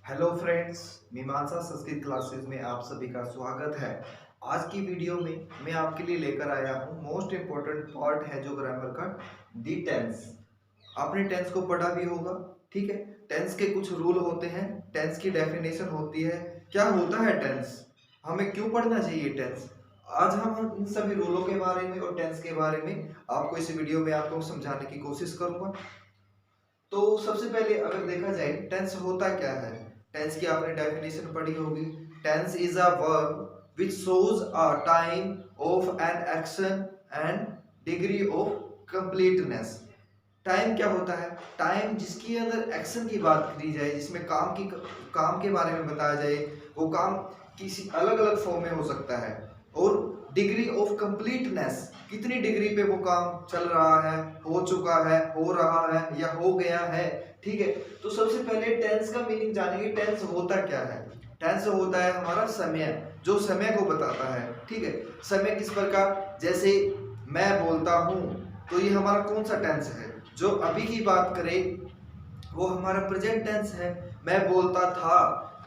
Hello friends, मीमांसा Sanskrit classes में आप सभी का स्वागत है। आज की वीडियो में मैं आपके लिए लेकर आया हूँ मोस्ट इम्पोर्टेंट पार्ट है जो ग्रामर का, दी टेंस। आपने टेंस को पढ़ा भी होगा, ठीक है। टेंस के कुछ रूल होते हैं, टेंस की डेफिनेशन होती है, क्या होता है टेंस, हमें क्यों पढ़ना चाहिए टेंस। आज हम इन सभी रूलों के बारे में और टेंस के बारे में आपको इस वीडियो में आपको समझाने की कोशिश करूंगा। तो सबसे पहले अगर देखा जाए टेंस होता क्या है, टेंस की आपने डेफिनेशन पढ़ी होगी। Tense is a verb which shows a time of an action and degree of completeness। Time क्या होता है? टाइम जिसके अंदर एक्शन की बात करी जाए, जिसमें काम के बारे में बताया जाए, वो काम किसी अलग अलग फॉर्म में हो सकता है। और डिग्री ऑफ कंप्लीटनेस, कितनी डिग्री पे वो काम चल रहा है, हो चुका है, हो रहा है या हो गया है, ठीक है। तो सबसे पहले टेंस का मीनिंग जानेंगे। टेंस होता क्या है? टेंस होता है हमारा समय, जो समय को बताता है, ठीक है। समय किस प्रकार, जैसे मैं बोलता हूँ, तो ये हमारा कौन सा टेंस है? जो अभी की बात करें वो हमारा प्रेजेंट टेंस है। मैं बोलता था,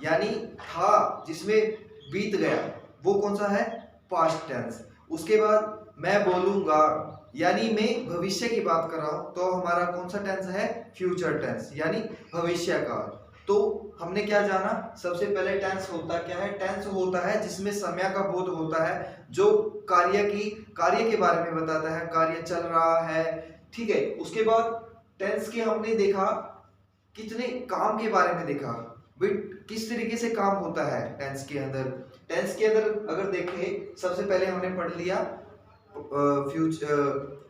यानी था जिसमें बीत गया, वो कौन सा है? Past tense. उसके बाद मैं बोलूंगा, यानी मैं भविष्य की बात कर रहा हूं, तो हमारा कौन सा टेंस है? फ्यूचर टेंस, यानी भविष्य काल। तो हमने क्या जाना, सबसे पहले टेंस होता क्या है? टेंस होता है जिसमें समय का बोध होता है, जो कार्य के बारे में बताता है, कार्य चल रहा है, ठीक है। उसके बाद टेंस के हमने देखा कितने काम के बारे में देखा, बट किस तरीके से काम होता है टेंस के अंदर। टेंस के अंदर अगर देखें, सबसे पहले हमने पढ़ लिया फ्यूचर,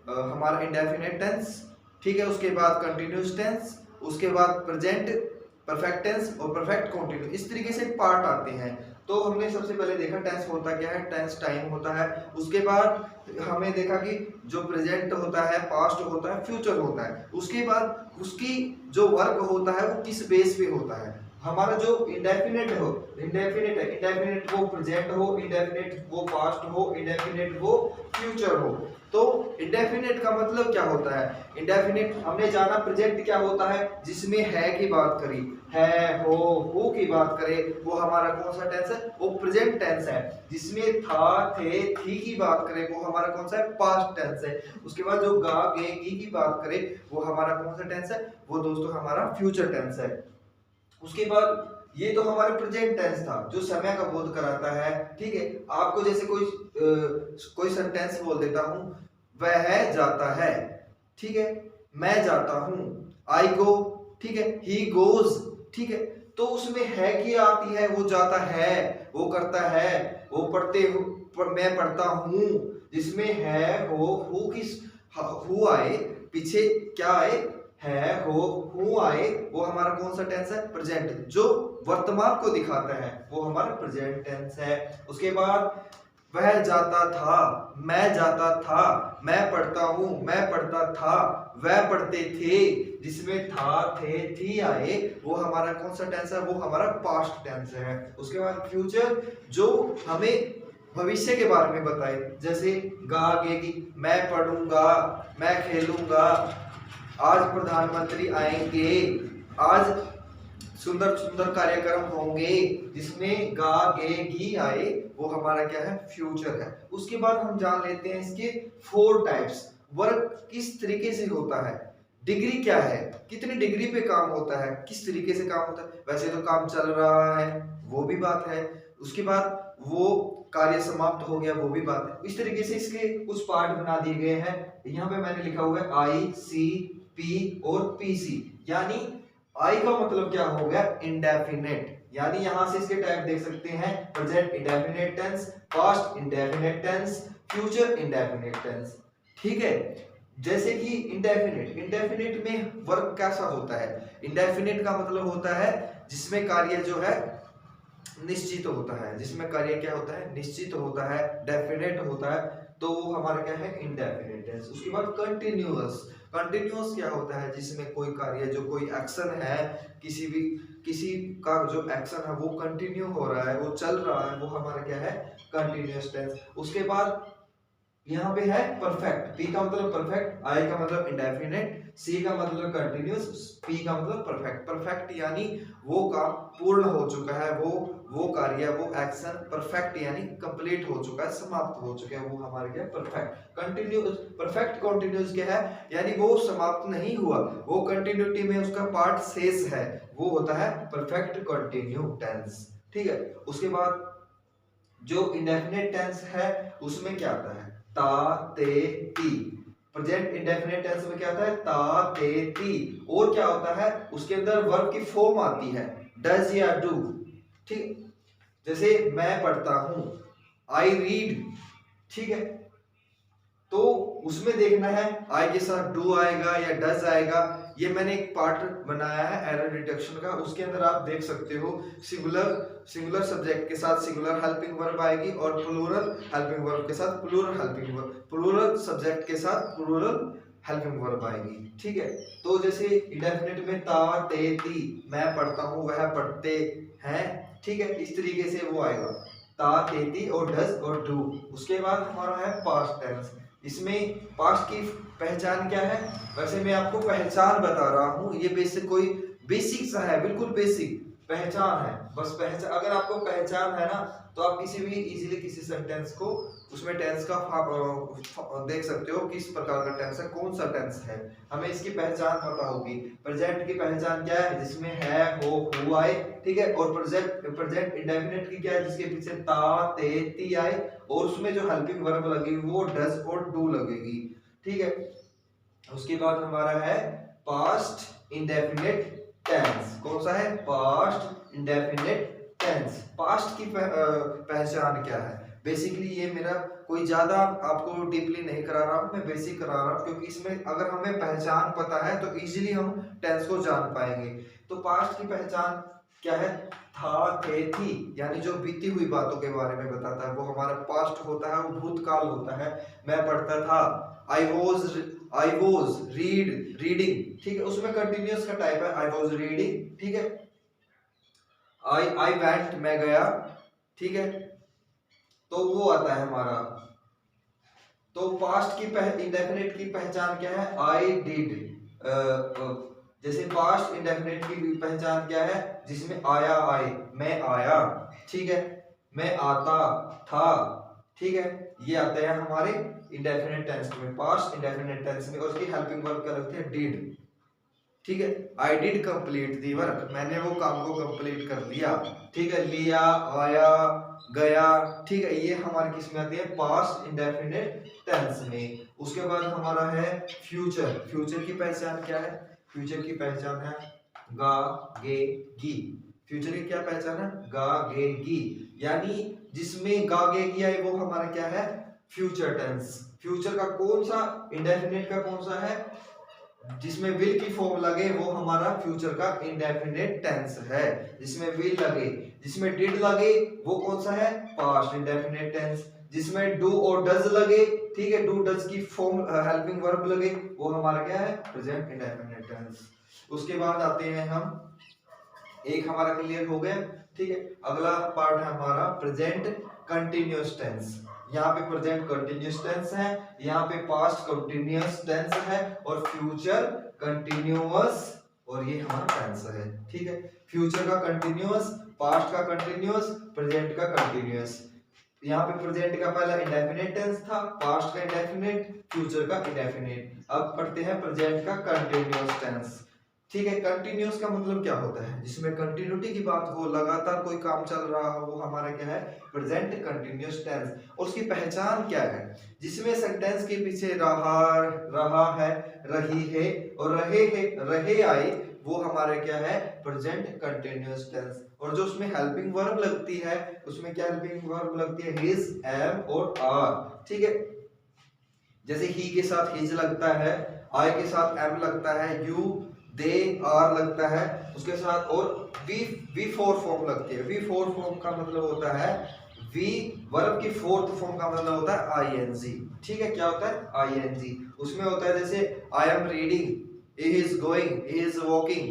हमारा इंडेफिनिट टेंस, ठीक है। उसके बाद कंटिन्यूस टेंस, उसके बाद प्रेजेंट परफेक्ट टेंस और परफेक्ट कंटिन्यू, इस तरीके से पार्ट आते हैं। तो हमने सबसे पहले देखा टेंस होता क्या है, टेंस टाइम होता है। उसके बाद हमने देखा कि जो प्रेजेंट होता है, पास्ट होता है, फ्यूचर होता है। उसके बाद उसकी जो वर्क होता है वो किस बेस पे होता है। हमारा जो इंडेफिनिट हो, इंडेफिनिट है, इंडेफिनिट वो प्रेजेंट हो, इंडेफिनिट वो पास्ट हो, इंडेफिनिट वो फ्यूचर हो। तो इंडेफिनिट का मतलब क्या होता है? इंडेफिनिट हमने जाना, प्रेजेंट क्या होता है? जिसमें है की बात करी, है, हो की बात करें, वो हमारा कौन सा टेंस है? वो प्रेजेंट टेंस है। जिसमें था, थे, थी की बात करें, वो हमारा कौन सा है? पास्ट टेंस है। उसके बाद जो गा, गे, गी की बात करें, वो हमारा कौन सा टेंस है? वो दोस्तों हमारा फ्यूचर टेंस है। उसके बाद ये तो हमारा प्रेजेंट टेंस था जो समय का बोध कराता है, ठीक है। आपको जैसे कोई सेंटेंस बोल देता हूं, वह जाता है, ठीक है। मैं जाता हूं, आई गो, ठीक है। ही गोज, ठीक है। तो उसमें है की आती है, वो जाता है, वो करता है, वो पढ़ते हो, मैं पढ़ता हूं। जिसमें है, हो किस, हु आए, पीछे क्या आए? है, हो, हूं आए, वो हमारा कौन सा टेंस है? प्रेजेंट, जो वर्तमान को दिखाता है, वो हमारा प्रेजेंट टेंस है। उसके बाद वह जाता था, मैं जाता था, मैं पढ़ता हूं, मैं पढ़ता था, वह पढ़ते थे। जिसमें था, थे, थी आए, वो हमारा कौन सा टेंस है? वो हमारा पास्ट टेंस है। उसके बाद फ्यूचर, जो हमें भविष्य के बारे में बताए, जैसे गा, गेगी, मैं पढ़ूंगा, मैं खेलूंगा, आज प्रधानमंत्री आएंगे, आज सुंदर सुंदर कार्यक्रम होंगे। जिसमें गा, गे, गी आए, वो हमारा क्या है? फ्यूचर है। उसके बाद हम जान लेते हैं इसके 4 टाइप्स। वर्क किस तरीके से होता है, डिग्री क्या है, कितनी डिग्री पे काम होता है, किस तरीके से काम होता है। वैसे तो काम चल रहा है, वो भी बात है। उसके बाद वो कार्य समाप्त हो गया, वो भी बात है। इस तरीके से इसके कुछ पार्ट बना दिए गए हैं। यहाँ पे मैंने लिखा हुआ है आई, सी, पी और पीसी। यानी आई का मतलब क्या हो गया? इंडेफिनेट। यानी यहां से इसके टाइप देख सकते हैं, present indefinite tense, past indefinite tense, future indefinite tense, ठीक है। जैसे कि इंडेफिनेट, इंडेफिनेट में वर्क कैसा होता है? इंडेफिनेट का मतलब होता है जिसमें कार्य जो है निश्चित होता है, जिसमें कार्य क्या होता है? निश्चित होता है, डेफिनेट होता है, तो वो हमारा क्या है? Indefinite tense. उसके बाद कंटिन्यूअस, कंटिन्यूअस क्या होता है? जिसमें कोई कार्य, जो कोई एक्शन है, किसी का जो एक्शन है वो कंटिन्यू हो रहा है, वो चल रहा है, वो हमारा क्या है? Continuous tense. उसके बाद यहाँ पे है परफेक्ट, पी का मतलब परफेक्ट, आई का मतलब इंडेफिनिट, सी का मतलब कंटिन्यूस, पी का मतलब परफेक्ट। परफेक्ट यानी वो काम पूर्ण हो चुका है, वो कार्य, वो एक्शन परफेक्ट यानी कंप्लीट हो चुका है, समाप्त हो चुका है, वो हमारे क्या परफेक्ट। कंटिन्यूस, परफेक्ट कंटिन्यूस क्या है, यानी वो समाप्त नहीं हुआ, वो कंटिन्यूटी में उसका पार्ट शेष है, वो होता है परफेक्ट कंटिन्यू टेंस। ठीक है, उसके बाद जो इंडेफिनिट टेंस है उसमें क्या आता है, ता ते ती। प्रेजेंट इंडेफिनिट टेंस में क्या आता है, ता ते ती। और क्या होता है, उसके अंदर वर्ब की फॉर्म आती है, डज या डू। ठीक, जैसे मैं पढ़ता हूं, आई रीड। ठीक है, तो उसमें देखना है आई के साथ डू आएगा या डज आएगा। ये मैंने एक पार्ट बनाया है एरर डिटेक्शन का, उसके अंदर आप देख सकते हो सिंगुलर सब्जेक्ट के साथ सिंगुलर हेल्पिंग वर्ब आएगी और प्लूरल हेल्पिंग वर्ब के साथ plural helping verb, plural subject के साथ प्लूरल हेल्पिंग वर्ब आएगी। ठीक है, तो जैसे इंडेफिनिट में ता ते ती, मैं पढ़ता हूँ वह पढ़ते हैं। ठीक है, इस तरीके से वो आएगा ता ते ती और डज और डू। उसके बाद हमारा है पास्ट टेंस। इसमें पास्ट की पहचान क्या है, वैसे मैं आपको पहचान बता रहा हूँ, ये बेसिक कोई बेसिक सा है, बिल्कुल बेसिक पहचान है, बस पहचान। अगर आपको पहचान है ना तो आप किसी भी इजीली किसी सेंटेंस को उसमें टेंस का देख सकते हो किस प्रकार का टेंस है, कौन सा टेंस है, हमें इसकी पहचान पता होगी। प्रेजेंट की पहचान क्या है, जिसमें है हो हु आए। ठीक है, और प्रेजेंट इंडेफिनिट की क्या है, जिसके पीछे ता ते ती आए और उसमें जो हेल्पिंग वर्ब लगेगी वो डज और डू लगेगी। ठीक है, उसके बाद हमारा है पास्ट इंडेफिनिट टेंस। कौन सा है, पास्ट इंडेफिनिट टेंस। पास्ट की पहचान क्या है, बेसिकली ये मेरा कोई ज्यादा आपको डीपली नहीं करा रहा हूं, मैं बेसिक करा रहा हूं, क्योंकि इसमें अगर हमें पहचान पता है तो इजीली हम टेंस को जान पाएंगे। तो पास्ट की पहचान क्या है, था थे थी, यानी जो बीती हुई बातों के बारे में बताता है वो हमारा पास्ट होता है, वो भूतकाल होता है। मैं पढ़ता था, आई वॉज रीडिंग। ठीक है, उसमें कंटिन्यूअस का टाइप है आई वॉज रीडिंग। ठीक है, आई वेंट, मैं गया। ठीक है, तो वो आता है हमारा। तो पास्ट की इंडेफिनिट की पहचान क्या है, आई डिड। जैसे पास्ट इंडेफिनिट की पहचान क्या है, जिसमें आया आए, मैं आया। ठीक है, मैं आता था। ठीक है, ये आते हैं हमारे इंडेफिनिट टेंस में, पास्ट इंडेफिनिट टेंस में, और उसकी हेल्पिंग वर्ब क्या लगती है, डिड। ठीक है, I did complete the work, मैंने वो काम को कंप्लीट कर दिया। ठीक है, लिया, आया, गया। ठीक है, ये हमारे किस में आती है, पास्ट इंडेफिनिट टेंस में। उसके बाद हमारा है फ्यूचर। फ्यूचर की पहचान क्या है, फ्यूचर की पहचान है गा गे गी। फ्यूचर की क्या पहचान है, गा गे गी, यानी जिसमें गा गे गी आए वो हमारा क्या है, फ्यूचर टेंस। फ्यूचर का कौन सा इंडेफिनिट का कौन सा है, जिसमें विल की फॉर्म लगे वो हमारा फ्यूचर का इंडेफिनिट टेंस है। जिसमें विल लगे, जिसमें डिड लगे वो कौन सा है, पास्ट इंडेफिनिट टेंस। जिसमें डू और डज लगे, ठीक है, डू डज की फॉर्म हेल्पिंग वर्ब लगे, वो हमारा क्या है, प्रेजेंट इंडेफिनिट टेंस। उसके बाद आते हैं हम, एक हमारा क्लियर हो गया। ठीक है, अगला पार्ट है हमारा प्रेजेंट कंटिन्यूअस टेंस। यहाँ पे प्रेजेंट कंटिन्यूअस टेंस है, यहाँ पे पास्ट कंटिन्यूअस टेंस है और फ्यूचर कंटिन्यूअस, और ये हमारा टेंस है। ठीक है, फ्यूचर का कंटिन्यूअस, पास्ट का कंटिन्यूअस, प्रेजेंट का कंटिन्यूअस। यहाँ पे प्रेजेंट का पहला इंडेफिनिट टेंस था, पास्ट का इंडेफिनिट, फ्यूचर का इंडेफिनिट। अब पढ़ते हैं प्रेजेंट का कंटिन्यूअस टेंस। ठीक है, कंटिन्यूअस का मतलब क्या होता है, जिसमें कंटिन्यूटी की बात हो, लगातार कोई काम चल रहा हो, वो हमारा क्या है, प्रेजेंट कंटिन्यूअस टेंस। और उसकी पहचान क्या है, जिसमें सेंटेंस के पीछे रहा है, रही है और रहे आए, वो हमारे क्या है, प्रेजेंट कंटिन्यूअस टेंस। और जो उसमें हेल्पिंग वर्ब लगती है, उसमें क्या हेल्पिंग वर्ब लगती है, हिज, एम और आर। ठीक है, जैसे ही के साथ हिज लगता है, आई के साथ एम लगता है, यू दे आर लगता है, उसके साथ और वी फोर फॉर्म लगती है। वी फोर फॉर्म का मतलब होता है, वी वर्ब की फोर्थ फॉर्म का मतलब होता है आईएनजी। ठीक है, क्या होता है, आईएनजी। उसमें होता है जैसे I am reading, he is going, he is walking,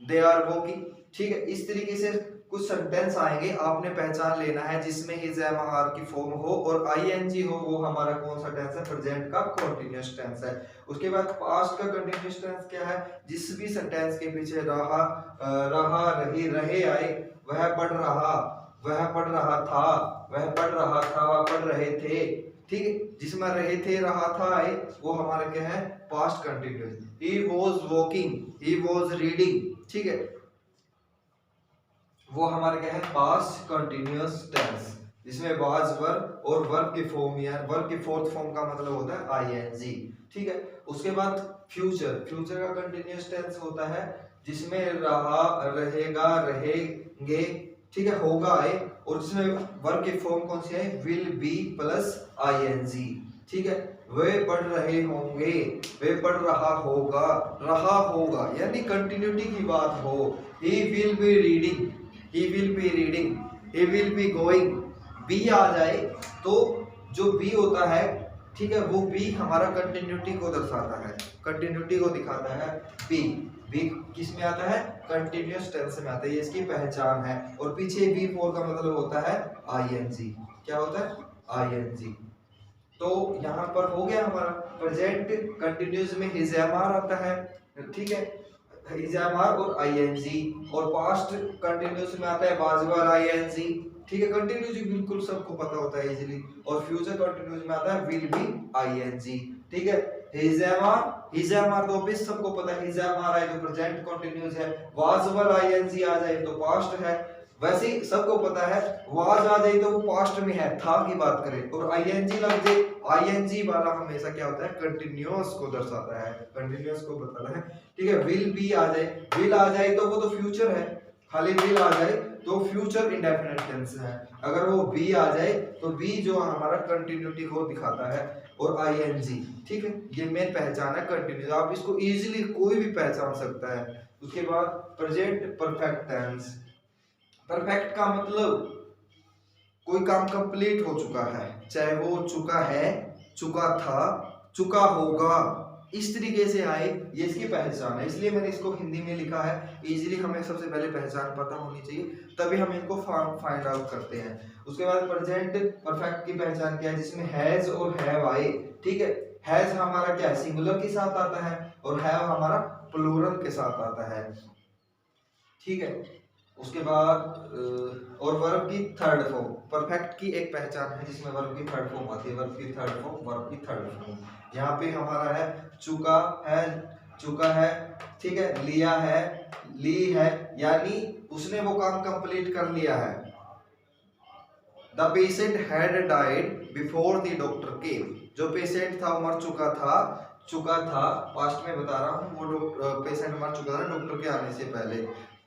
they are walking. ठीक है, इस तरीके से कुछ सेंटेंस आएंगे, आपने पहचान लेना है जिसमें हिज एम आर की फॉर्म हो और आईएनजी हो, वो हमारा कौन सा टेंस है, प्रेजेंट का कंटीन्यूअस टेंस है। उसके बाद पास्ट का कंटीन्यूअस टेंस क्या है, जिस भी सेंटेंस के पीछे रहा, रहा, रही, रहे आए, वह पढ़ रहा, वह पढ़ रहा था, वह पढ़ रहा था, वह पढ़ रहे थे, ठीक है, जिसमें रहे थे, रहा था आए, वो हमारा क्या है, past continuous. He was walking, he was reading, ठीक है, वो हमारा क्या है, पास्ट कंटीन्यूअस टेंस, जिसमें वाज वर्ब और वर्ब की फॉर्म या वर्ब की फोर्थ फॉर्म का मतलब होता है आईएनजी, ठीक है। उसके बाद फ्यूचर, फ्यूचर का कंटीन्यूअस टेंस होता है जिसमें रहा, रहेगा, रहेंगे, ठीक है, होगा है, और जिसमें वर्ब की फॉर्म कौन सी है, विल बी प्लस आईएनजी, ठीक है। वे पढ़ रहे होंगे, वे पढ़ रहा होगा, रहा होगा यानी कंटिन्यूटी की बात हो। He will be reading, he will be reading, he will be going, बी आ जाए तो जो बी होता है, ठीक है, वो बी हमारा कंटिन्यूटी को दर्शाता है, कंटिन्यूटी को दिखाता है बी। बी किस में आता है, कंटिन्यूअस टेंस में आता है, ये इसकी पहचान है। और पीछे बी फोर का मतलब होता है आईएनजी, क्या होता है, आईएनजी। तो यहाँ पर हो गया हमारा प्रेजेंट कंटिन्यूअस में हिज एम आर आता है, ठीक है, हिज एम आर और आईएनजी, और पास्ट कंटिन्यूअस में आता है वाज वर आईएनजी, ठीक है, कंटिन्यूअस बिल्कुल सबको पता होता है इजीली। और फ्यूचर कंटिन्यूअस में आता है विल बी आईएनजी, ठीक है। हिज एम आर तो ऑब्वियस सबको पता है, हिज एम आर आए तो प्रेजेंट कंटिन्यूअस है, वाज वर आईएनजी आ जाए तो पास्ट है, वैसे ही सबको पता है वाज आ जाए तो वो पास्ट में है, था की बात करें, और आईएनजी लग जाए, आईएनजी वाला हमेशा क्या होता है, कंटिन्यूअस को दर्शाता है, कंटिन्यूअस को बताना है, ठीक है। विल बी आ जाए, विल आ जाए तो वो तो फ्यूचर है, खाली विल आ जाए तो फ्यूचर इंडेफिनिट टेंस है। अगर वो बी आ जाए तो बी जो हमारा कंटिन्यूटी को दिखाता है, और आईएनजी, ठीक है, ये मेन पहचान है कंटिन्यूअस, आप इसको इजीली कोई भी पहचान सकता है। उसके बाद प्रेजेंट परफेक्ट टेंस, परफेक्ट का मतलब कोई काम कंप्लीट हो चुका है, चाहे वो चुका है, चुका था, चुका होगा, इस तरीके से आए, ये इसकी पहचान है, इसलिए मैंने इसको हिंदी में लिखा है। इजीली हमें सबसे पहले पहचान पता होनी चाहिए, तभी हम इनको फाइंड आउट करते हैं। उसके बाद प्रेजेंट परफेक्ट की पहचान क्या है, जिसमें हैज और हैव आए, ठीक है, हैज हमारा क्या है, सिंगुलर के साथ आता है, और हैव हमारा प्लूरल के साथ आता है, ठीक है। उसके बाद और वर्ब की थर्ड फॉर्म, परफेक्ट की एक पहचान है जिसमें वर्ब की थर्ड फॉर्म आती है, वर्ब की थर्ड फॉर्म, वर्ब की थर्ड फॉर्म। यहाँ पे हमारा है चुका है, चुका है, ठीक है, लिया है, ली है, यानी उसने वो काम कंप्लीट कर लिया है। The patient had died before the doctor केम, जो पेशेंट था मर चुका था, चुका था पास्ट में बता रहा हूँ, वो पेशेंट मर चुका था डॉक्टर के आने से पहले,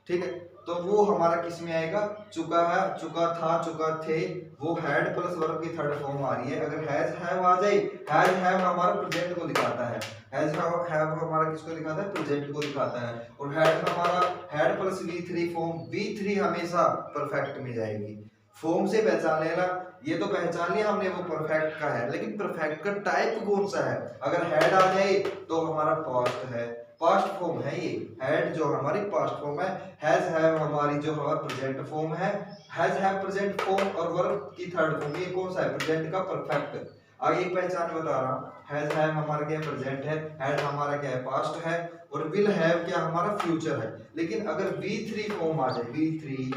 ठीक है। तो वो हमारा किस में आएगा, चुका है, चुका था, चुका थे, वो हैड प्लस वर्ब की थर्ड फॉर्म आ रही है। अगर हैज हैव आ जाए, हैज हैव हमारा प्रेजेंट को दिखाता है, हैज हैव हमारा किसको दिखाता है, प्रेजेंट को दिखाता है, और हैड हमारा had plus V3 form, V3 हमेशा परफेक्ट में जाएगी। फॉर्म से पहचान लेना, ये तो पहचान लिया हमने वो परफेक्ट का है, लेकिन परफेक्ट का टाइप कौन सा है। अगर हैड आ जाए तो हमारा पास्ट है, पास्ट फॉर्म है ये, हैड जो हमारी पास्ट फॉर्म है, हैज हैव हमारी जो हमारा प्रेजेंट फॉर्म है, हैज हैव प्रेजेंट फॉर्म, और वर्ब की थर्ड फॉर्म, ये कौन सा है, प्रेजेंट का परफेक्ट। आगे एक पहचान बता रहा हूँ, हैज हैव हमारा क्या प्रेजेंट है, हैड हमारा क्या है पास्ट है, और विल हैव क्या हमारा फ्यूचर है। लेकिन अगर V3 फॉर्म आ जाए, V3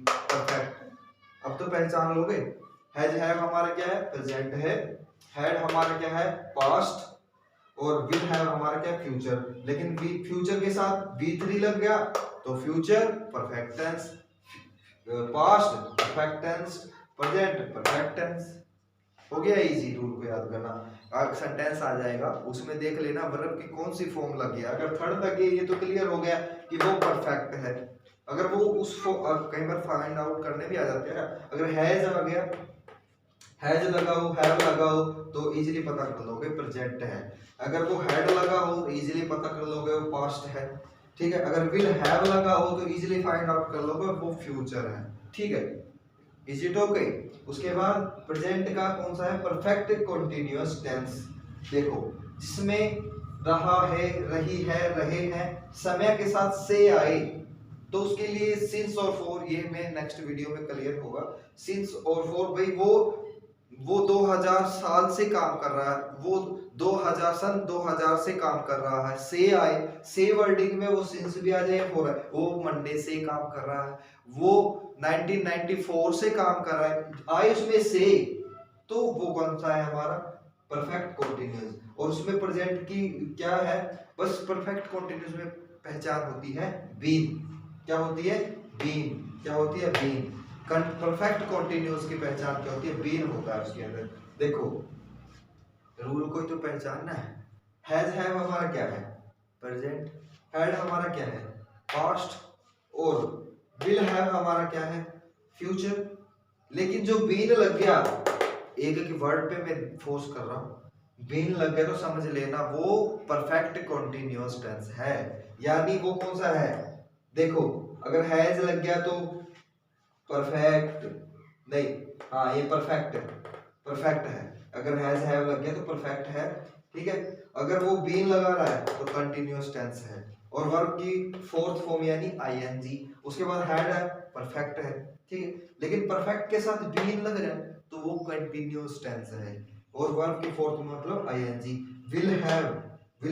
परफेक्ट, अब तो पहचान लोगे। हैज हैव हमारा क्या है, प्रेजेंट है, हैड हमारा क्या है, पास्ट, और विल हैव हमारा क्या, फ्यूचर। लेकिन फ्यूचर के साथ V3 लग गया तो future perfect tense, past perfect tense, present perfect tense. हो गया इजी, रूल को याद करना। सेंटेंस आ जाएगा उसमें देख लेना वर्ब की कौन सी फॉर्म लगी है, अगर थर्ड लगी है ये तो क्लियर हो गया कि वो परफेक्ट है। अगर वो उस कई बार फाइंड आउट करने भी आ जाते हैं, अगर हैज आ गया, हैज लगा हो, हैव लगा हो तो इजीली पता कर लोगे प्रेजेंट है। अगर वो हैड लगा हो तो इजीली पता कर लोगे वो पास्ट है, ठीक है। अगर विल हैव लगा हो तो इजीली फाइंड आउट कर लोगे वो फ्यूचर है, ठीक है। Is it okay. उसके बाद प्रेजेंट का कौन सा है, परफेक्ट कंटीन्यूअस टेंस। देखो जिसमें रहा है, रही है, रहे हैं, समय के साथ से आए, तो उसके लिए सिंस और फॉर, ये मैं नेक्स्ट वीडियो में क्लियर होगा। सिंस और फॉर भाई वो 2000 साल से काम कर रहा है, वो 2000 से काम कर रहा है। से आए, से वर्डिंग में वो सिंस भी आ जाए, फॉर है, वो मंडे से काम कर रहा है, वो 1994 से काम कर रहा है, आए उसमें से, तो वो कौन सा है हमारा परफेक्ट कॉन्टिन्यूअस। और उसमें प्रेजेंट की क्या है, बस परफेक्ट कॉन्टिन्यूअस में पहचान होती है बीन। क्या होती है? बीन। क्या होती है? बीन। परफेक्ट कॉन्टिन्यूअस की पहचान क्या होती है? बीन होता है उसके अंदर। देखो रूल को ही तो पहचानना है। हैज हैव हमारा क्या है? प्रेजेंट। हैड हमारा क्या है? पास्ट। और विल हैव हमारा क्या है? फ्यूचर। लेकिन जो बीन लग गया, एक एक वर्ड पे मैं फोर्स कर रहा हूं, बीन लग गया तो समझ लेना वो परफेक्ट कॉन्टिन्यूअस टेंस है। यानी वो कौन सा है? देखो अगर हैज लग गया तो परफेक्ट नहीं, हाँ ये परफेक्ट है। अगर हैज हैव लग गया तो परफेक्ट है, ठीक है। अगर वो बीन लगा रहा है तो कंटिन्यूअस टेंस है। और वर्ब की फोर्थ फॉर्म यानी आईएनजी, उसके बाद हैड है, परफेक्ट है, ठीक है। लेकिन परफेक्ट के साथ बीन लग रहा है तो वो कंटिन्यूअस टेंस है। और वर्ब की फोर्थ मतलब आईएनजी। विल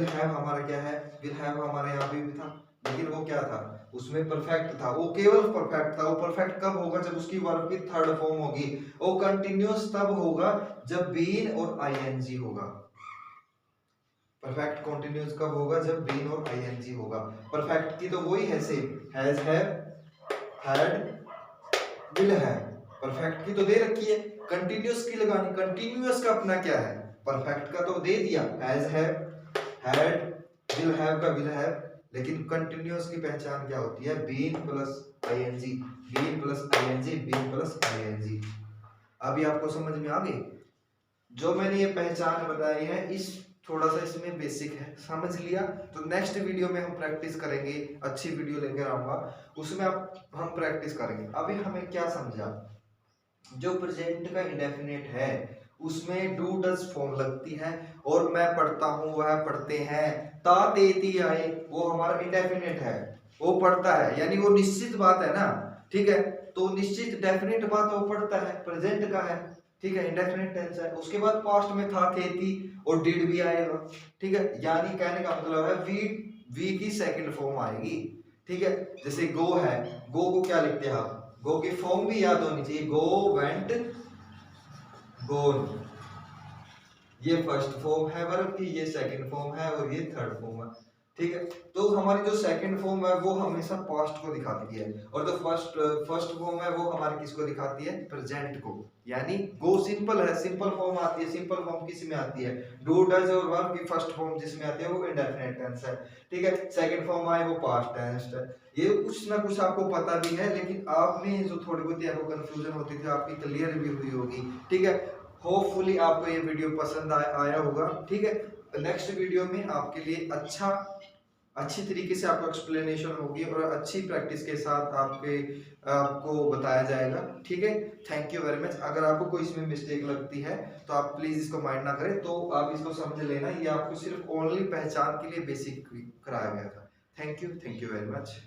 हैव हमारा क्या है? विल हैव हमारे यहाँ पे भी था, लेकिन वो क्या था? उसमें परफेक्ट था, वो केवल परफेक्ट था। वो परफेक्ट कब होगा? जब उसकी वर्ब की थर्ड फॉर्म होगी। वो कंटिन्यूअस तब होगा जब बीन और आईएनजी होगा। परफेक्ट कंटिन्यूअस कब होगा? जब बीन और आईएनजी होगा। परफेक्ट की तो वही है same, has have had will have. Perfect की तो दे रखी है, कंटिन्यूअस की लगानी। कंटिन्यूअस का अपना क्या है? परफेक्ट का तो दे दिया, has have had, will have का विल हैव। लेकिन कंटिन्यूअस की पहचान क्या होती है? Been plus I N G, been plus I N G, been plus I N G. अभी आपको समझ में आ गई? जो मैंने ये पहचान बताई है, इस थोड़ा सा इसमें बेसिक है, समझ लिया तो नेक्स्ट वीडियो में हम प्रैक्टिस करेंगे। अच्छी वीडियो लेकर आऊंगा, उसमें हम प्रैक्टिस करेंगे। अभी हमें क्या समझा? जो प्रेजेंट का इंडेफिनिट है उसमें डू डज फॉर्म लगती है, और मैं पढ़ता हूं, वह पढ़ते हैं, ता ते ती आए, वो हमारा इंडेफिनिट है, वो पढ़ता है, यानी वो निश्चित बात है ना, ठीक है। तो निश्चित डेफिनेट बात वो पढ़ता है, प्रेजेंट का है, ठीक है, इंडेफिनिट टेंस है। उसके बाद पास्ट में था, थे, थी और डिड भी आएगा, ठीक है। यानी कहने का मतलब है वी की सेकंड फॉर्म आएगी, ठीक है। जैसे गो है, गो को क्या लिखते हैं आप? गो की फॉर्म भी याद होनी चाहिए, गो, वेंट, गोन। ये फर्स्ट फॉर्म है वर्ब की, ये सेकंड फॉर्म है और ये थर्ड फॉर्म है, ठीक है। तो हमारी जो सेकंड फॉर्म है वो हमेशा पास्ट को दिखाती है, और जो फर्स्ट फॉर्म है वो हमारी किसको दिखाती है? प्रेजेंट को। यानी गो सिंपल है, सिंपल फॉर्म आती है। सिंपल फॉर्म किस में आती है? डू डज और वर्ब की फर्स्ट फॉर्म जिसमें आती है वो इंडेफिनिट टेंस है, ठीक है। सेकंड फॉर्म आए वो पास्ट टेंस है। ये कुछ ना कुछ आपको पता भी है, लेकिन आपने जो थोड़ी बहुत आपको कंफ्यूजन होती थी आपकी क्लियर भी हुई होगी, ठीक है। होपफुली आपको ये वीडियो पसंद आया होगा, ठीक है। नेक्स्ट वीडियो में आपके लिए अच्छी तरीके से आपको एक्सप्लेनेशन होगी और अच्छी प्रैक्टिस के साथ आपको बताया जाएगा, ठीक है। Thank you very much. अगर आपको कोई इसमें मिस्टेक लगती है तो आप प्लीज इसको माइंड ना करें, तो आप इसको समझ लेना, ये आपको सिर्फ ओनली पहचान के लिए बेसिक कराया गया था। Thank you very much.